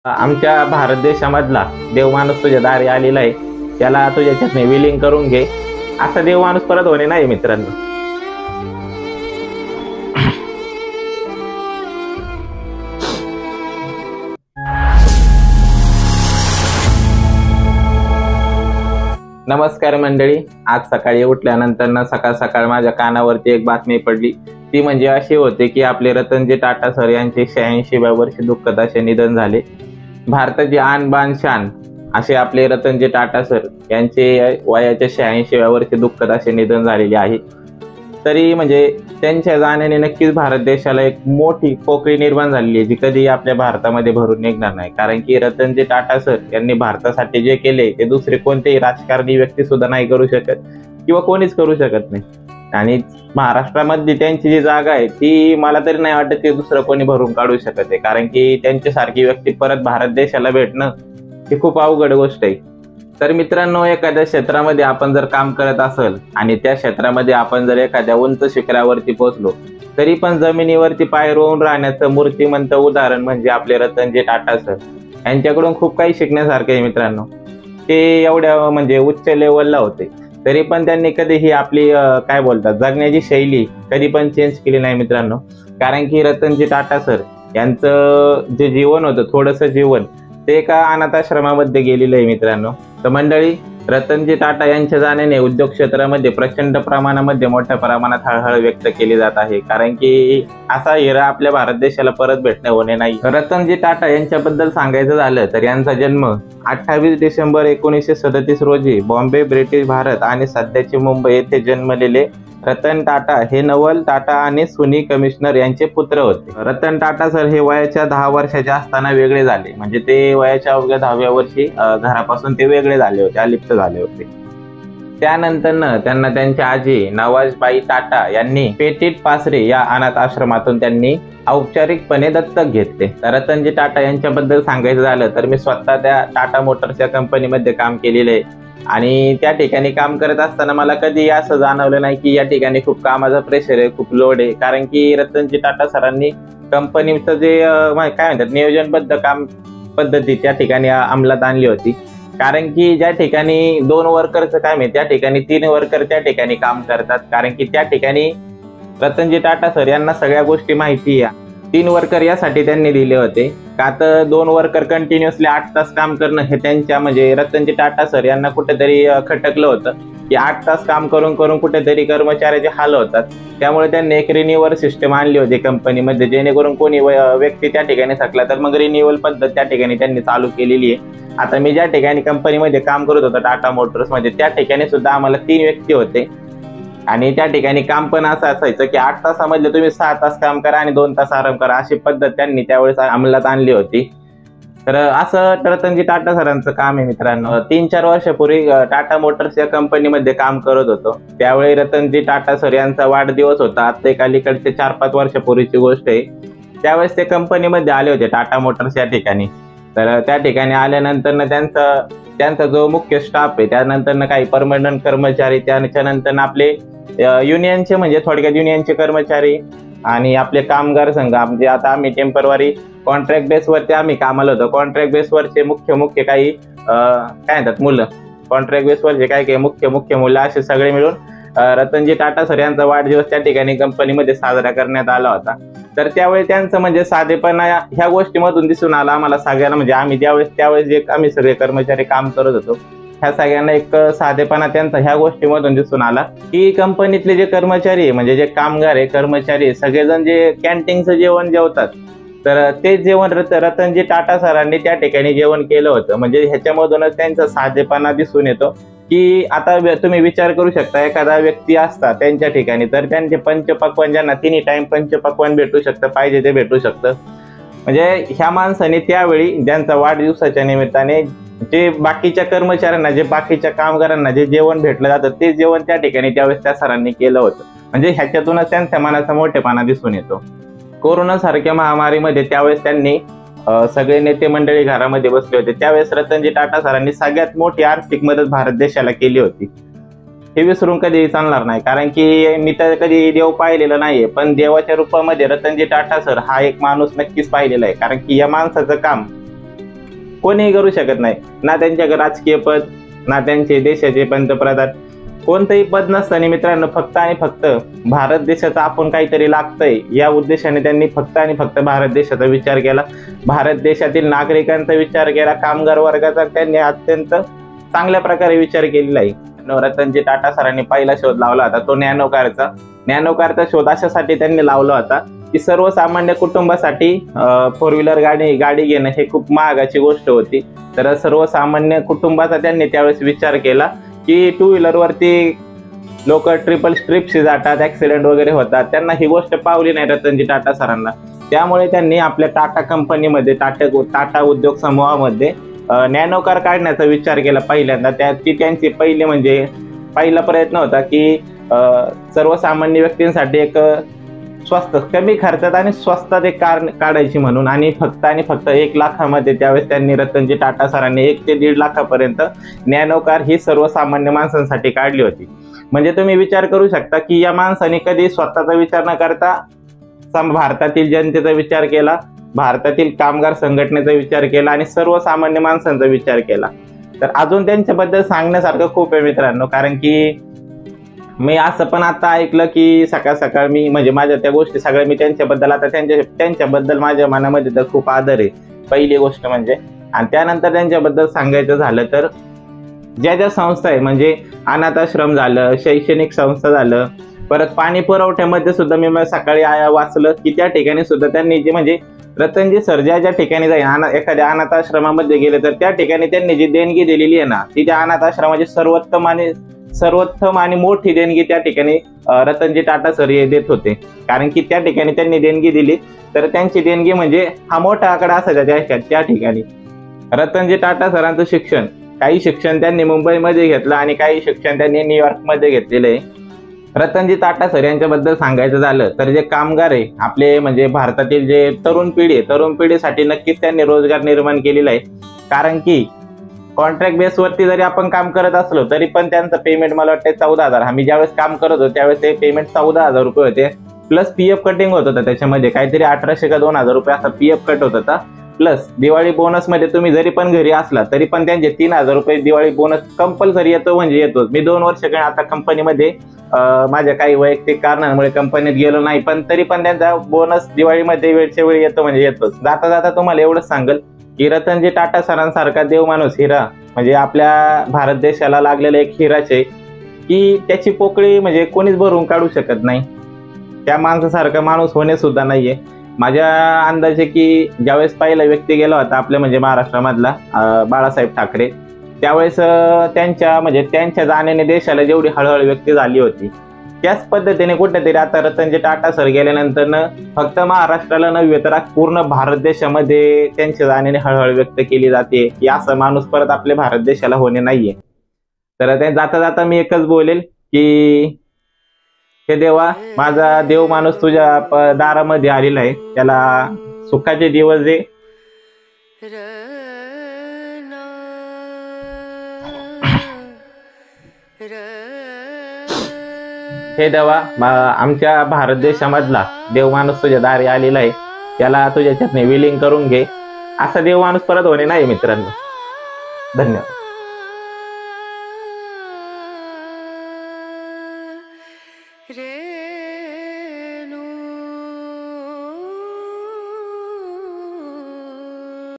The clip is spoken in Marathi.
आमच्या भारत देशामधला देवमाणूस तुझ्या दारी आलेला आहे, त्याला तुझ्या चटणी विलीन करून घे. असा देवमाणूस परत होणे नाही मित्रांनो. नमस्कार मंडळी. आज सकाळी उठल्यानंतर सकाळ सकाळ माझ्या कानावरती एक बातमी पडली. ती म्हणजे अशी होते की आपले रतनजी टाटा सर यांचे 86व्या वर्षी दुःखद असे निधन झाले. भारताची आन बान शान असे आपले रतनजी टाटा सर यांचे वयाच्या 86व्या वर्षी दुःखद असे निधन झालेले आहे. तरी म्हणजे त्यांच्या जाण्याने नक्कीच भारत देशाला एक मोठी पोकळी निर्माण झालेली आहे, जी कधी आपल्या भारतामध्ये भरून निघणार नाही. कारण की रतनजी टाटा सर यांनी भारतासाठी जे केले ते दुसरे कोणतेही राजकारणी व्यक्ती सुद्धा नाही करू शकत किंवा कोणीच करू शकत नाही. आणि महाराष्ट्रामध्ये त्यांची जी जागा आहे ती मला तरी नाही वाटत ते दुसरं कोणी भरून काढू शकत आहे. कारण की त्यांच्यासारखी व्यक्ती परत भारत देशाला भेटणं ही खूप अवघड गोष्ट आहे. तर मित्रांनो, एखाद्या क्षेत्रामध्ये आपण जर काम करत असेल आणि त्या क्षेत्रामध्ये आपण जर एखाद्या उंच शिखरावरती पोहोचलो, तरी पण जमिनीवरती पाय रोवून राहण्याचं मूर्तिमंत उदाहरण म्हणजे आपले रतनजी टाटा सर. यांच्याकडून खूप काही शिकण्यासारखं आहे मित्रांनो. ते एवढ्या म्हणजे उच्च लेवलला होते, तरी पण त्यांनी कधीही आपली काय बोलतात जगण्याची शैली कधी पण चेंज केली नाही मित्रांनो. कारण की रतनजी टाटा सर यांचं जे जीवन होतं, थोडंसं जीवन ते एका अनाथ आश्रमामध्ये गेलेलं आहे मित्रांनो. तर मंडळी, रतनजी टाटा यांच्या जाण्याने उद्योग क्षेत्रामध्ये प्रचंड प्रमाणामध्ये मोठ्या प्रमाणात हळहळ व्यक्त केली जात आहे. कारण की असा हिरा आपल्या भारत देशाला परत भेटणे होणे नाही. रतनजी टाटा यांच्याबद्दल सांगायचं झालं तर यांचा जन्म 28 डिसेंबर 1937 रोजी बॉम्बे, ब्रिटिश भारत आणि सध्याचे मुंबई येथे जन्मलेले रतन टाटा हे नवल टाटा आणि सुनी कमिशनर यांचे पुत्र होते. रतन टाटा सर हे वयाच्या 10 वर्षाचे असताना वेगळे झाले. म्हणजे ते वयाच्या अवघ्या 10व्या वर्षी घरापासून ते वेगळे झाले होते, अलिप्त झाले होते. त्यानंतर त्यांना त्यांच्या आजी नवाजबाई टाटा यांनी पेटीट पासरे या अनाथ आश्रमातून त्यांनी औपचारिकपणे दत्तक घेतले. तर रतनजी टाटा यांच्याबद्दल सांगायचं झालं तर मी स्वतः त्या टाटा मोटर्स या कंपनीमध्ये काम केलेलं आहे. आणि त्या ठिकाणी काम करत असताना मला कधी असं जाणवलं नाही की या ठिकाणी खूप कामाचा प्रेशर आहे, खूप लोड आहे. कारण की रतनजी टाटा सरांनी कंपनीचं जे काय म्हणतात नियोजनबद्ध काम पद्धती त्या ठिकाणी अंमलात आणली होती. कारण की ज्या ठिकाणी 2 वर्करचं काम आहे त्या ठिकाणी 3 वर्कर त्या ठिकाणी काम करतात. कारण की त्या ठिकाणी रतनजी टाटा सर यांना सगळ्या गोष्टी माहिती आहे. 3 वर्कर यासाठी त्यांनी दिले होते का तर 2 वर्कर कंटिन्युअसली 8 तास काम करणं हे त्यांच्या म्हणजे रतनजी टाटा सर यांना कुठेतरी खटकलं होतं की 8 तास काम करून करून कुठेतरी कर्मचाऱ्याचे हाल होतात. त्यामुळे त्यांनी एक रिन्युअल सिस्टम आणली होती कंपनीमध्ये, जेणेकरून कोणी व्यक्ती त्या ठिकाणी थकला तर मग रिन्युअल पद्धत त्या ठिकाणी त्यांनी चालू केलेली आहे. आता मी ज्या ठिकाणी कंपनीमध्ये काम करत होतो टाटा मोटर्समध्ये, त्या ठिकाणी सुद्धा आम्हाला 3 व्यक्ती होते. आणि त्या ठिकाणी काम पण असं असायचं की 8 तासामधले तुम्ही 6 तास काम करा आणि 2 तास आराम करा, अशी पद्धत त्यांनी त्यावेळेस अंमलात आणली होती. तर असं रतनजी टाटा सरांचं काम आहे मित्रांनो. 3-4 वर्षापूर्वी टाटा मोटर्स या कंपनीमध्ये काम करत होतो. त्यावेळी रतनजी टाटा सर यांचा वाढदिवस होता. आता एक अलीकडचे 4-5 वर्षापूर्वीची गोष्ट आहे. त्यावेळेस ते कंपनीमध्ये आले होते टाटा मोटर्स या ठिकाणी. तर त्या ठिकाणी आल्यानंतर त्यांचा जो मुख्य स्टाफ आहे, त्यानंतर काही परमनंट कर्मचारी, त्याच्यानंतर आपले युनियनचे म्हणजे थोडक्यात युनियनचे कर्मचारी आणि आपले कामगार संघ, म्हणजे आता आम्ही टेम्पररी कॉन्ट्रॅक्ट बेसवरती आम्ही कामाला होतो. कॉन्ट्रॅक्ट बेसवरचे मुख्य काही काय म्हणतात मुलं, कॉन्ट्रॅक्ट बेसवरचे काही मुख्य मुलं असे सगळे मिळून रतनजी टाटा सर यांचा वाढदिवस त्या ठिकाणी कंपनीमध्ये साजरा करण्यात आला होता. तर त्यावेळी त्यांचं म्हणजे साधेपणा ह्या गोष्टीमधून दिसून आला आम्हाला सगळ्यांना. म्हणजे आम्ही त्यावेळेस जे आम्ही सगळे कर्मचारी काम करत होतो ह्या सगळ्यांना एक साधेपणा त्यांचा ह्या गोष्टीमधून दिसून आला की कंपनीतले जे कर्मचारी आहे म्हणजे जे कामगार आहे, कर्मचारी आहे, सगळेजण जे कॅन्टीनचं जेवण जेवतात, तर ते जेवण रतनजी टाटा सरांनी त्या ठिकाणी जेवण केलं होतं. म्हणजे ह्याच्यामधूनच त्यांचा साधेपणा दिसून येतो की आता तुम्ही विचार करू शकता एखादा व्यक्ती असता त्यांच्या ठिकाणी तर त्यांचे पंचपक्वान्न, ज्यांना 3 टाइम पंचपक्वान्न भेटू शकतं, पाहिजे ते भेटू शकतं. म्हणजे ह्या माणसाने त्यावेळी ज्यांचा वाढदिवसाच्या निमित्ताने जे बाकीच्या कर्मचाऱ्यांना, जे बाकीच्या कामगारांना जे जेवण भेटलं जातं ते जेवण त्या ठिकाणी त्यावेळेस त्या सरांनी केलं होतं. म्हणजे ह्याच्यातूनच त्यांच्या मनाचा मोठेपणा दिसून येतो. कोरोना सारख्या महामारीमध्ये त्यावेळेस त्यांनी सगळे नेते मंडळी घरामध्ये बसले होते. त्यावेळेस रतनजी टाटा सरांनी सगळ्यात मोठी आर्थिक मदत भारत देशाला केली होती. हे विसरून कधी चालणार नाही. कारण की मी तर कधी देव पाहिलेला नाहीये, पण देवाच्या रूपामध्ये रतनजी टाटा सर हा एक माणूस नक्कीच पाहिलेला आहे. कारण की या माणसाचं काम कोणीही करू शकत नाही. ना त्यांच्याकडे राजकीय पद, ना त्यांचे देशाचे पंतप्रधान, कोणतंही पद नसताना मित्रांनो फक्त आणि फक्त भारत देशाचा आपण काहीतरी लागतंय या उद्देशाने त्यांनी फक्त आणि फक्त भारत देशाचा विचार केला. भारत देशातील नागरिकांचा विचार केला, कामगार वर्गाचा त्यांनी अत्यंत चांगल्या प्रकारे विचार केलेला आहे. रतनजी टाटा सरांनी पहिला शोध लावला होता तो नॅनो कारचा शोध अशासाठी त्यांनी लावला होता की सर्वसामान्य कुटुंबासाठी फोर व्हीलर गाडी घेणं हे खूप महागाची गोष्ट होती. तर सर्वसामान्य कुटुंबाचा त्यांनी त्यावेळेस विचार केला की टू व्हीलरवरती लोक ट्रिप्सशी जातात, ऍक्सिडेंट वगैरे होतात. त्यांना ही गोष्ट पावली नाही रतनजी टाटा सरांना. त्यामुळे त्यांनी आपल्या टाटा कंपनीमध्ये टाटा उद्योग समूहामध्ये नॅनो कार काढण्याचा विचार केला पहिल्यांदा. ती त्यांची पहिला प्रयत्न होता की सर्वसामान्य व्यक्तींसाठी एक स्वस्त, कमी खर्चात आणि स्वस्तात एक कार काढायची म्हणून. आणि फक्त 1 लाखामध्ये त्यावेळेस त्यांनी रतनजी टाटा सरांनी 1 ते 1.5 लाखापर्यंत नॅनो कार ही सर्वसामान्य माणसांसाठी काढली होती. म्हणजे तुम्ही विचार करू शकता की या माणसाने कधी स्वतःचा विचार न करता भारतातील जनतेचा विचार केला, भारतातील कामगार संघटनेचा विचार केला आणि सर्वसामान्य माणसांचा विचार केला. तर अजून त्यांच्याबद्दल सांगण्यासारखं खूप आहे मित्रांनो. कारण की मी असं पण आता ऐकलं की सकाळ मी म्हणजे माझ्या त्या गोष्टी सगळ्या मी त्यांच्याबद्दल आता त्यांच्याबद्दल माझ्या मनामध्ये तर खूप आदर आहे पहिली गोष्ट म्हणजे. आणि त्यानंतर त्यांच्याबद्दल सांगायचं झालं तर ज्या संस्था आहे म्हणजे अनाथ आश्रम झालं, शैक्षणिक संस्था झालं, परत पाणी पुरवठ्यामध्ये सुद्धा मी सकाळी वाचलं की त्या ठिकाणी सुद्धा त्यांनी जे म्हणजे रतनजी सर ज्या ठिकाणी जाईल एखाद्या अनाथ आश्रमामध्ये गेले तर त्या ठिकाणी त्यांनी जी देणगी दिलेली आहे ना ती त्या अनाथ आश्रमाची सर्वोत्तम आणि मोठी देणगी त्या ठिकाणी रतनजी टाटा सर हे देत होते. कारण की त्या ठिकाणी त्यांनी देणगी दिली तर त्यांची देणगी म्हणजे हा मोठा आकडा असायचा त्या ठिकाणी. रतनजी टाटा सरांचं शिक्षण, काही शिक्षण त्यांनी मुंबईमध्ये घेतलं आणि काही शिक्षण त्यांनी न्यूयॉर्कमध्ये घेतलेलं आहे. रतनजी टाटा सर यांच्याबद्दल सांगायचं झालं तर जे कामगार आहे आपले म्हणजे भारतातील जे तरुण पिढीसाठी नक्कीच त्यांनी रोजगार निर्माण केलेला आहे. कारण की कॉन्ट्रॅक्ट बेसवरती जरी आपण काम करत असलो तरी पण त्यांचं पेमेंट मला वाटतं 14,000. आम्ही ज्यावेळेस काम करत होतो त्यावेळेस ते पेमेंट 14,000 रुपये होते. प्लस PF कटिंग होत होतं त्याच्यामध्ये काहीतरी 1,800 का 2,000 रुपये असा PF कट होत होता. प्लस दिवाळी बोनसमध्ये तुम्ही जरी पण घरी असला तरी पण त्यांचे 3,000 रुपये दिवाळी बोनस कंपल्सरी येतो म्हणजे येतोच. मी 2 वर्ष आता कंपनीमध्ये माझ्या काही वैयक्तिक कारणांमुळे कंपनीत गेलो नाही पण तरी पण त्यांचा बोनस दिवाळीमध्ये वेळच्या वेळी येतो म्हणजे येतोच. जाता तुम्हाला एवढंच सांगेल की रतनजी टाटा सरांसारखा देवमाणूस हिरा म्हणजे आपल्या भारत देशाला लागलेला एक हिराचे की त्याची पोकळी म्हणजे कोणीच भरून काढू शकत नाही. त्या माणसासारखा माणूस होणे सुद्धा नाहीये. माझ्या अंदाजे की ज्यावेळेस पहिला व्यक्ती गेला होता आपल्या म्हणजे महाराष्ट्रामधला बाळासाहेब ठाकरे त्यावेळेस त्यांच्या जाण्याने देशाला जेवढी हळहळ व्यक्ती झाली होती त्याच पद्धतीने कुठेतरी आता रतनजी टाटा सर गेल्यानंतर फक्त महाराष्ट्राला नव्हे तर पूर्ण भारत देशामध्ये त्यांच्या जाण्याने हळहळ व्यक्त केली जाते की असा माणूस परत आपल्या भारत देशाला होणे नाहीये. तर ते जाता मी एकच बोलेल की हे देवा माझा देव माणूस तुझ्या दारामध्ये आलेला आहे, त्याला सुखाचे दिवस दे. हे देवा आमच्या भारत देशामधला देव माणूस तुझ्या दारी आलेला आहे, त्याला तुझ्या चरणी विलीन करून घे. असा देव माणूस परत होणे नाही मित्रांनो. धन्यवाद.